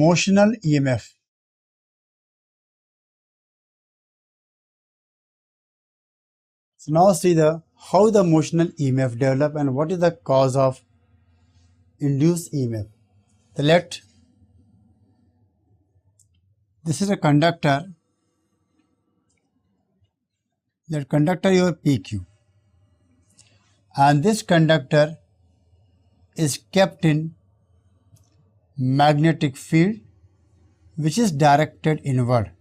Motional EMF. So now see how the motional EMF develop and what is the cause of induced EMF. So this is a conductor. Let conductor your PQ, and this conductor is kept in magnetic field which is directed inward.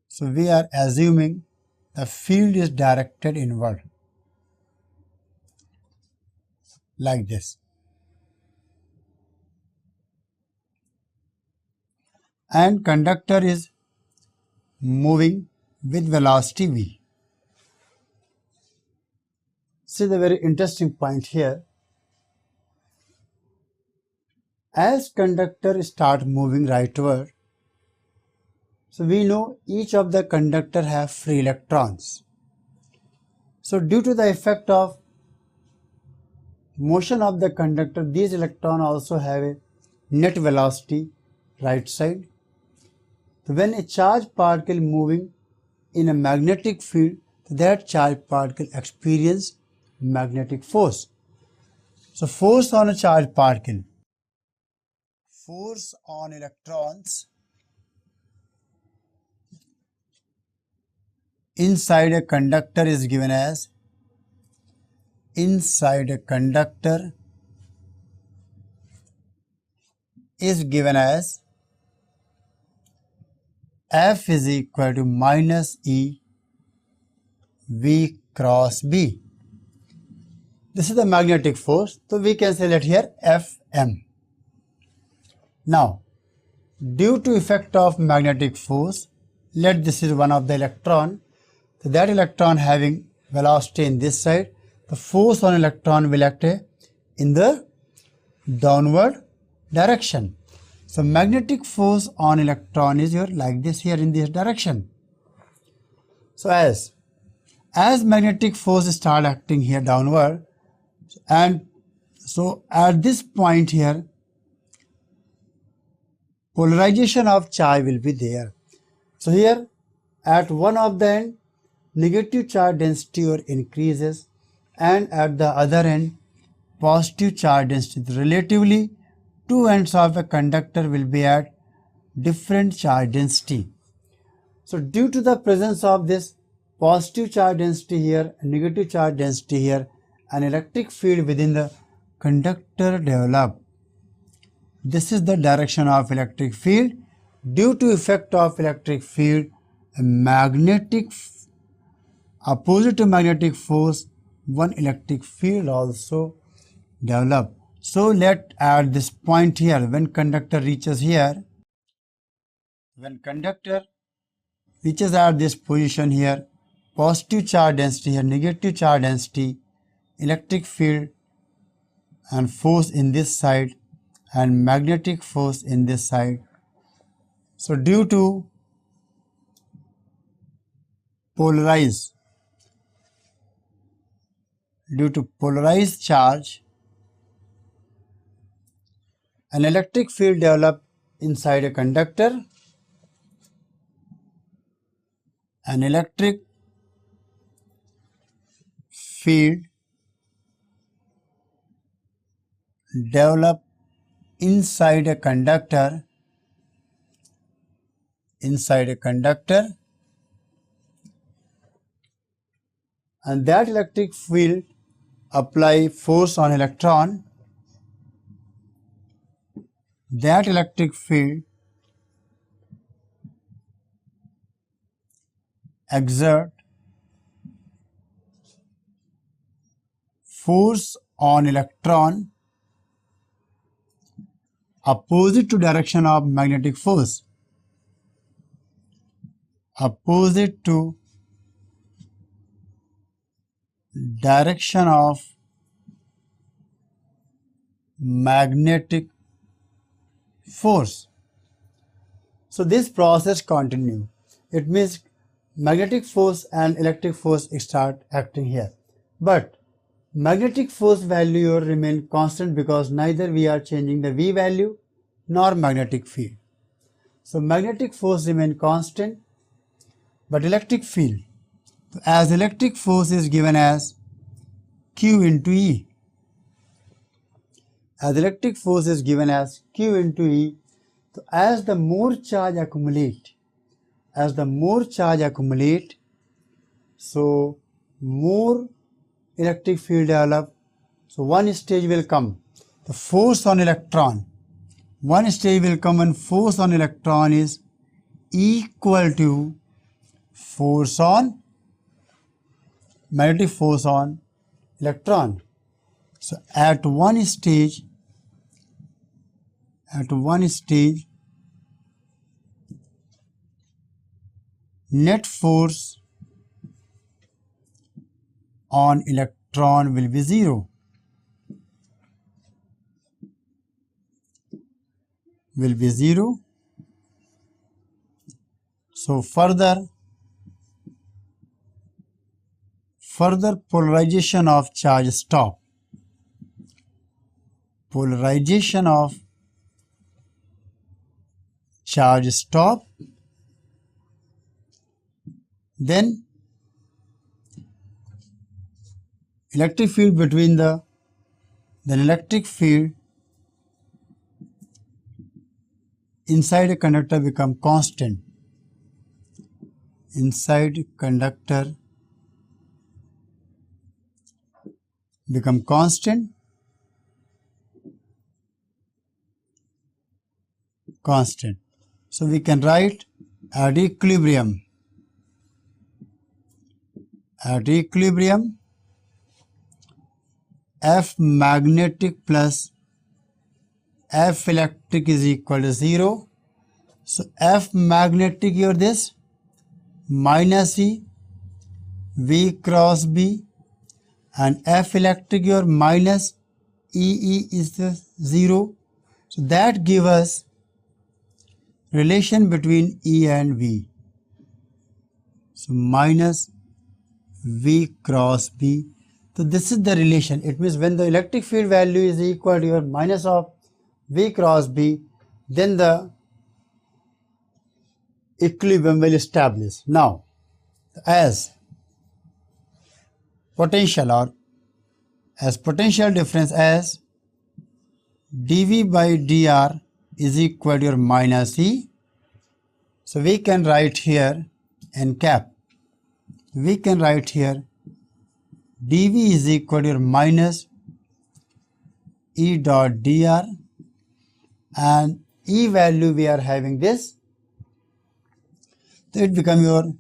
So we are assuming the field is directed inward like this, and conductor is moving with velocity v. See the very interesting point here. As conductor start moving rightward, so we know each of the conductor have free electrons. So due to the effect of motion of the conductor, these electrons also have a net velocity right side. So when a charged particle moving in a magnetic field, that charged particle experience magnetic force. So force on a charged particle, force on electrons inside a conductor is given as F is equal to minus E V cross B. This is the magnetic force, so we can say that here Fm. Now, due to effect of magnetic force, let this is one of the electron. So that electron having velocity in this side, the force on electron will act in the downward direction. So magnetic force on electron is here like this here in this direction. So as magnetic force start acting here downward, and so at this point here polarization of charge will be there. So here at one of the end negative charge density or increases, and at the other end positive charge density. Relatively two ends of a conductor will be at different charge density. So due to the presence of this positive charge density here, negative charge density here, an electric field within the conductor develop. This is the direction of electric field. Due to effect of electric field, a magnetic opposite to magnetic force, one electric field also develop. So let at this point here, when conductor reaches here, at this position here, positive charge density here, negative charge density, electric field and force in this side and magnetic force in this side. So due to polarized charge, an electric field developed inside a conductor. An electric field developed inside a conductor, and that electric field apply force on electron. That electric field exert force on electron opposite to direction of magnetic force. Opposite to direction of magnetic force. So this process continue. It means magnetic force and electric force start acting here. But Magnetic force value remain constant because neither we are changing the V value nor magnetic field. So magnetic force remain constant, but electric field, as electric force is given as Q into E. As electric force is given as Q into E, so as the more charge accumulate, so more electric field develop. So one stage will come, the force on electron. One stage will come when force on electron is equal to force on magnetic force on electron. So at one stage, net force on electron will be zero. So further polarization of charge stop. Then electric field between the electric field inside a conductor become constant. Inside conductor become constant. So we can write at equilibrium, F magnetic plus F electric is equal to 0. So F magnetic here this minus E V cross B, and F electric here minus EE is the 0. So that gives us relation between E and V. So minus V cross B. So this is the relation. It means when the electric field value is equal to your minus of V cross B, then the equilibrium will establish. Now, as potential difference as dV by dr is equal to your minus E. So we can write here n cap. We can write here dV is equal to your minus E dot dr, and E value we are having this. So it becomes your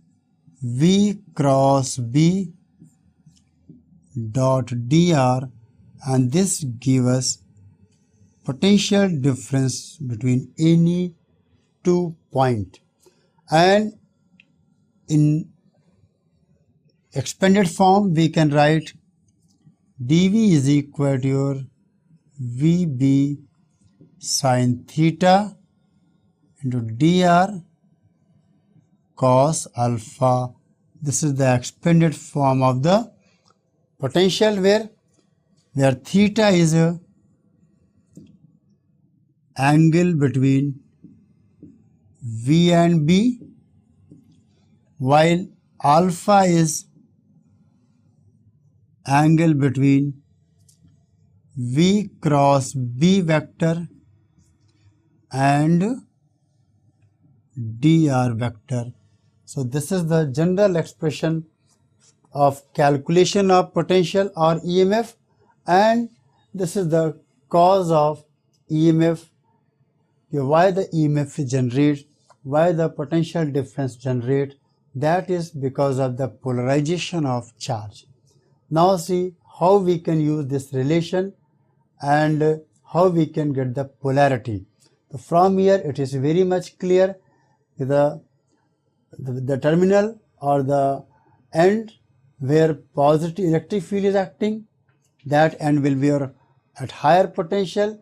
V cross B dot dr, and this gives us potential difference between any 2 points. And in expanded form we can write dV is equal to your VB sin theta into dr cos alpha. This is the expanded form of the potential, where theta is a angle between V and B, while alpha is angle between V cross B vector and dr vector. So this is the general expression of calculation of potential or EMF, and this is the cause of EMF, why the EMF generates, why the potential difference generates. That is because of the polarization of charge. Now see how we can use this relation and how we can get the polarity. So from here it is very much clear. The terminal or the end where positive electric field is acting, that end will be at higher potential,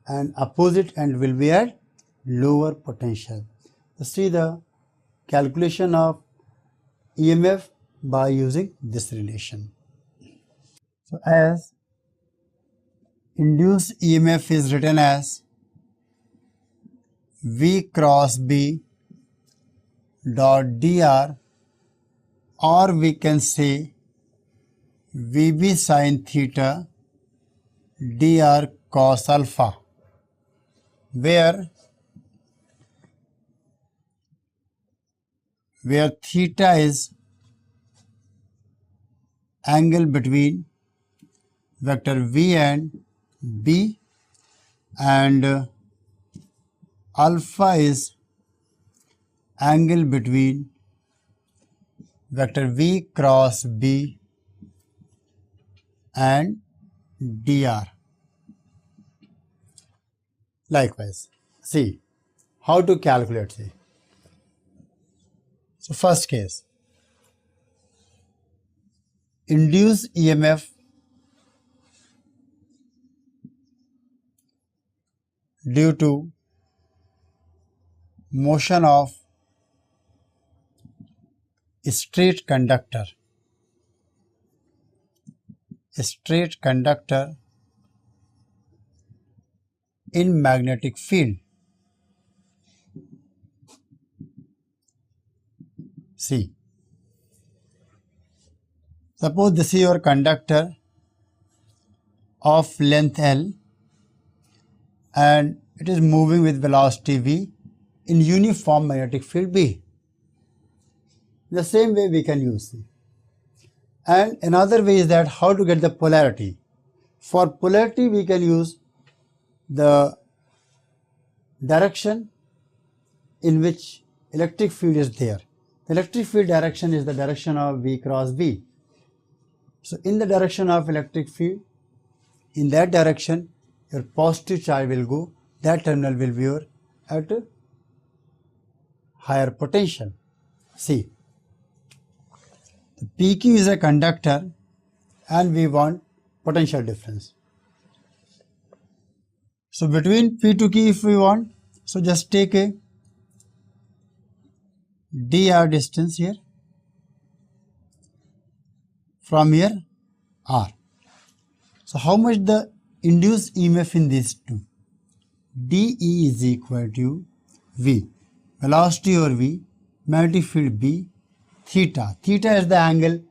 and opposite end will be at lower potential. So see the calculation of EMF by using this relation. So as induced EMF is written as V cross B dot dr, or we can say VB sin theta dr cos alpha, where theta is angle between vector V and B, and alpha is angle between vector V cross B and dr. Likewise, see how to calculate this. So first case, induced EMF due to motion of straight conductor in magnetic field. See, suppose this is your conductor of length L and it is moving with velocity V in uniform magnetic field B. The same way we can use C. And another way is that how to get the polarity. For polarity we can use the direction in which electric field is there. The electric field direction is the direction of V cross B. So in the direction of electric field, in that direction your positive charge will go, that terminal will be your at higher potential. See, the PQ is a conductor and we want potential difference. So between P to Q if we want, so just take a dr distance here, from here R. So how much the induced EMF in these two? dE is equal to V, velocity over V, magnetic field B, theta. Theta is the angle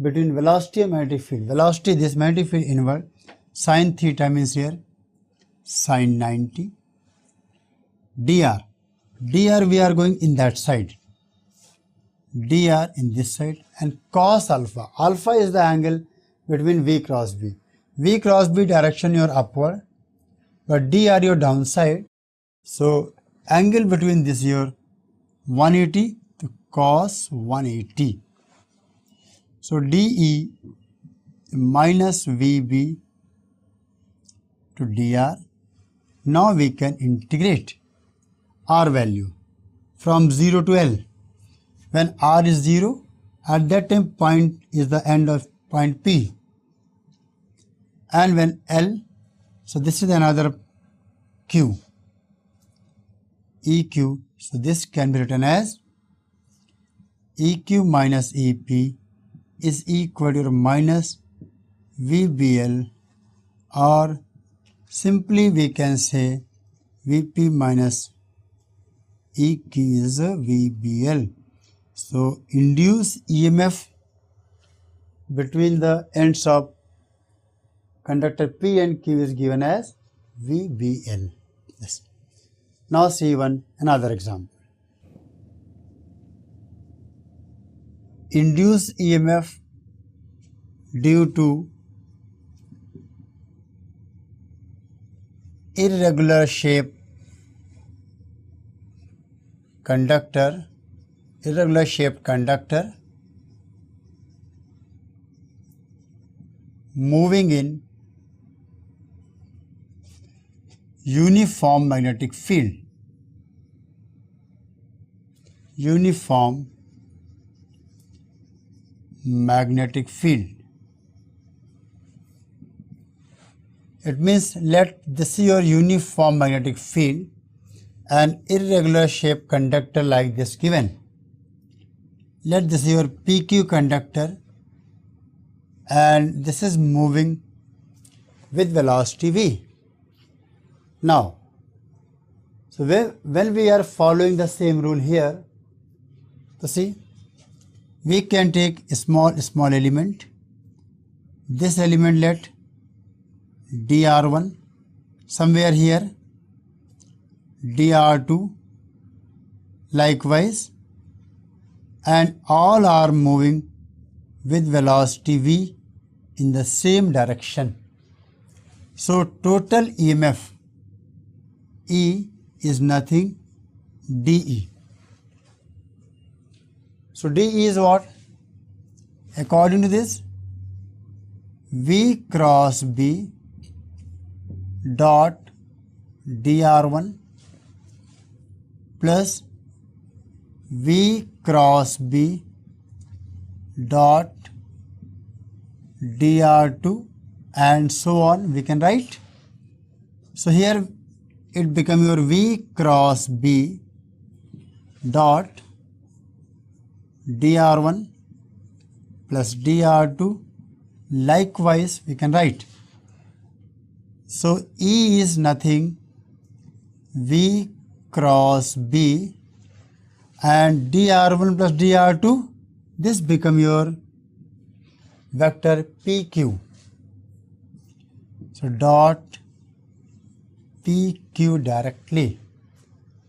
between velocity and magnetic field. Velocity, this magnetic field inward, sin theta means here sin 90, dr. Dr we are going in that side, dr in this side, and cos alpha. Alpha is the angle between V cross B. V cross B direction your upward, but dr your downside. So angle between this your 180 to cos 180. So dE minus VB to dr. Now we can integrate R value from 0 to L. When R is 0, at that time point is the end of point P. And when L, so this is another Q, EQ. So this can be written as EQ minus EP is equal to minus VBL, or simply we can say VP minus EQ is VBL. So induced EMF between the ends of conductor P and Q is given as VBL. Yes. Now see another example. Induced EMF due to irregular shape conductor, irregular shaped conductor moving in uniform magnetic field. Uniform magnetic field. It means let this is your uniform magnetic field, an irregular shaped conductor like this given. Let this your PQ conductor and this is moving with velocity v. Now, so when we are following the same rule here, so see, we can take a small element. This element let dr1, somewhere here dr2, likewise, and all are moving with velocity v in the same direction. So total EMF E is nothing dE. So dE is what? According to this, V cross B dot dr1 plus V cross B dot dr2 and so on we can write. So here it becomes your V cross B dot dr1 plus dr2, likewise we can write. So E is nothing V cross B and dr1 plus dr2, this become your vector PQ. So dot PQ directly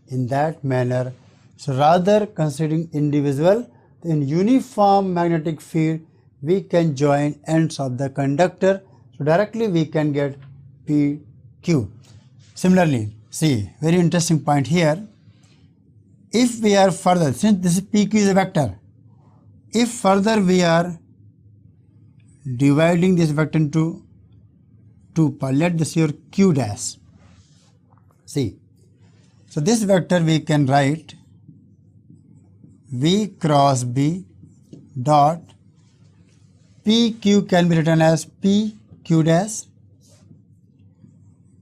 in that manner. So rather considering individual, in uniform magnetic field we can join ends of the conductor, so directly we can get PQ. Similarly, see, very interesting point here. If we are further, since this PQ is a vector, if further we are dividing this vector into two parts, let this your Q dash. See, so this vector we can write V cross B dot PQ can be written as PQ dash,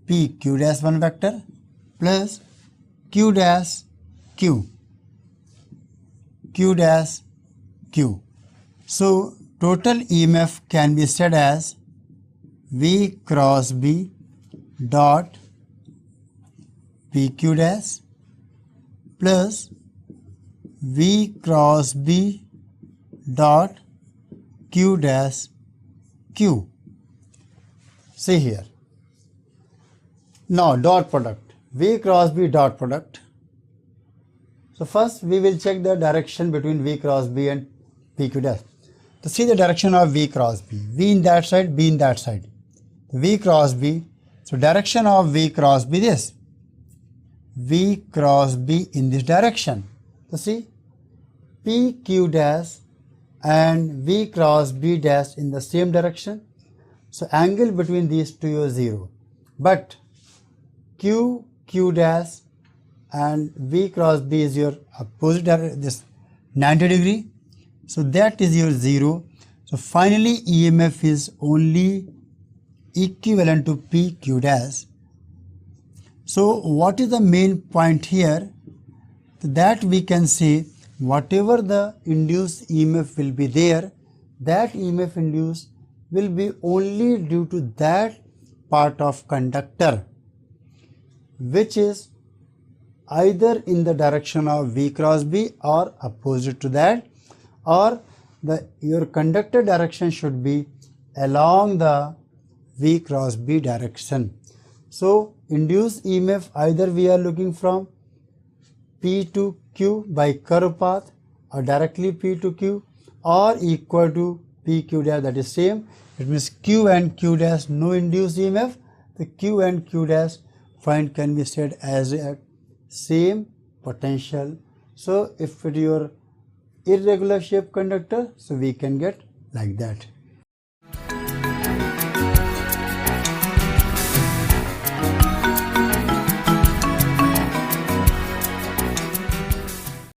PQ dash one vector plus Q dash Q, Q dash Q. So total EMF can be said as V cross B dot PQ dash plus V cross B dot Q dash Q. See here. Now dot product, V cross B dot product. So first we will check the direction between V cross B and PQ dash. To see the direction of V cross B, V in that side, B in that side. V cross B, so direction of V cross B this, V cross B in this direction. So see, PQ dash and V cross B dash in the same direction. So angle between these two is 0. But Q dash and V cross B is your opposite direction, this 90 degree. So that is your 0. So finally EMF is only equivalent to PQ dash. So what is the main point here? That we can say whatever the induced EMF will be there, that EMF induced will be only due to that part of conductor which is either in the direction of V cross B or opposite to that, or your conductor direction should be along the V cross B direction. So induced EMF either we are looking from P to Q by curve path or directly P to Q or equal to PQ dash, that is same. It means Q and Q dash no induced EMF. The Q and Q dash point can be said as a same potential. So if it is your irregular shape conductor, so we can get like that.